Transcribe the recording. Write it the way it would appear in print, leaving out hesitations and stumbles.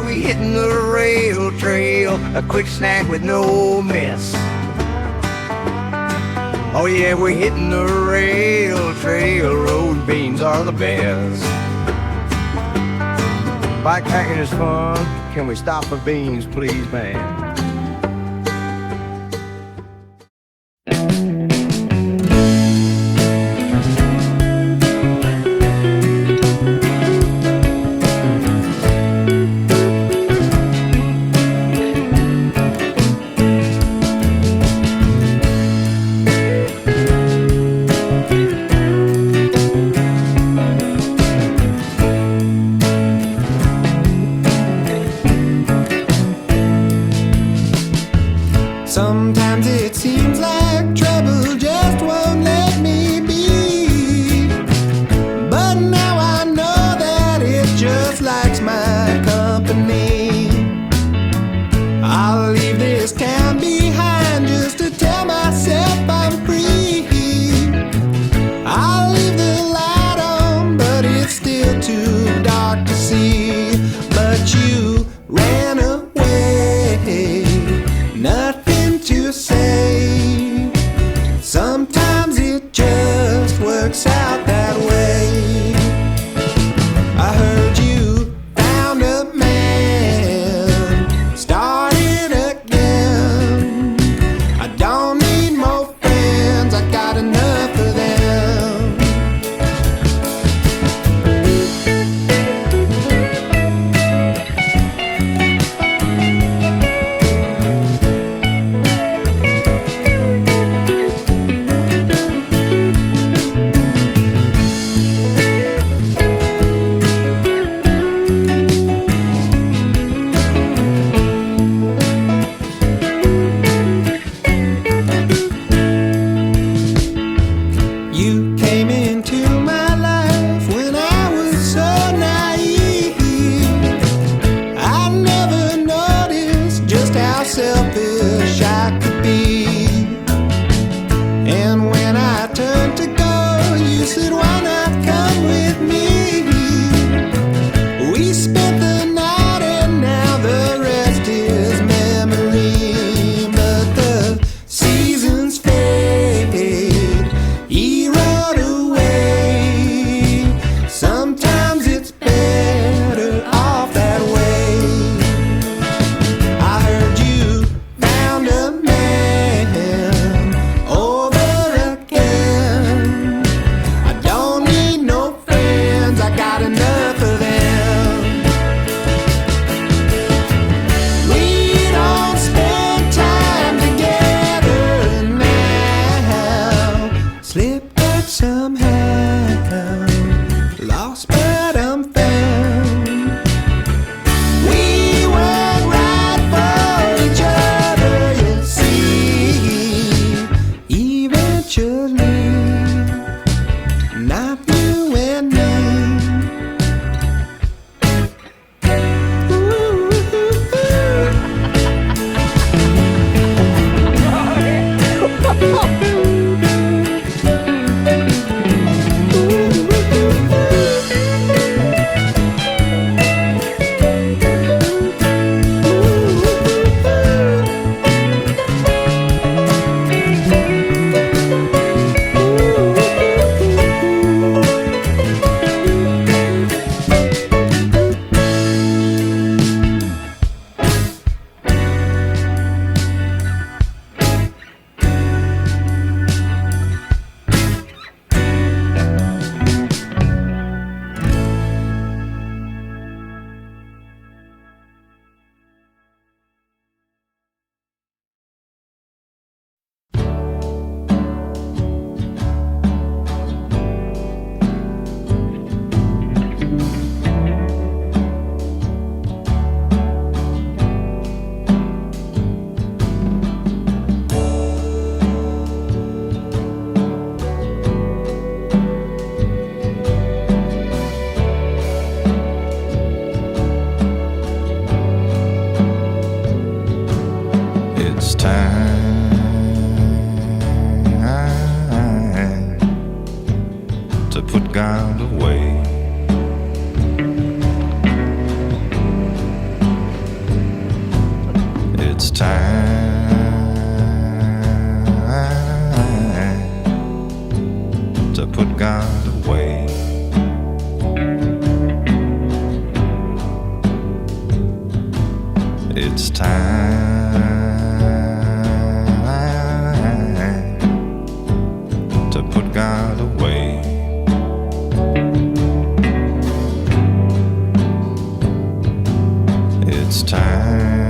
we hitting the rail trail, a quick snack with no mess. Oh yeah, we're hitting the rail trail, road beans are the best. Bikepacking is fun, can we stop for beans please, man? Sometimes it seems like trouble just won't let me be, but now I know that it just likes my company. I'll leave this town behind just to tell myself I'm free. I'll leave the light on, but it's still too dark to see. But you ran away, nothing to say. Sometimes it just works out that way. I heard you found a man, started again. I don't need more friends, I got enough of them. You came into my life when I was so naive. I never noticed just how selfish I could be. And when I turned to go, you said, why not come with me? We spent the night and now the rest is memory. But the seasons fade, he rode away. Sometimes it's better off that way. I heard you found a man over again. I don't need no friends, I got enough of them. We don't spend time together now. Slipped out somehow, lost but I'm found. We weren't right for each other, you'll see. Eventually, not you and me. It's time to put God away. It's time to put God away. It's time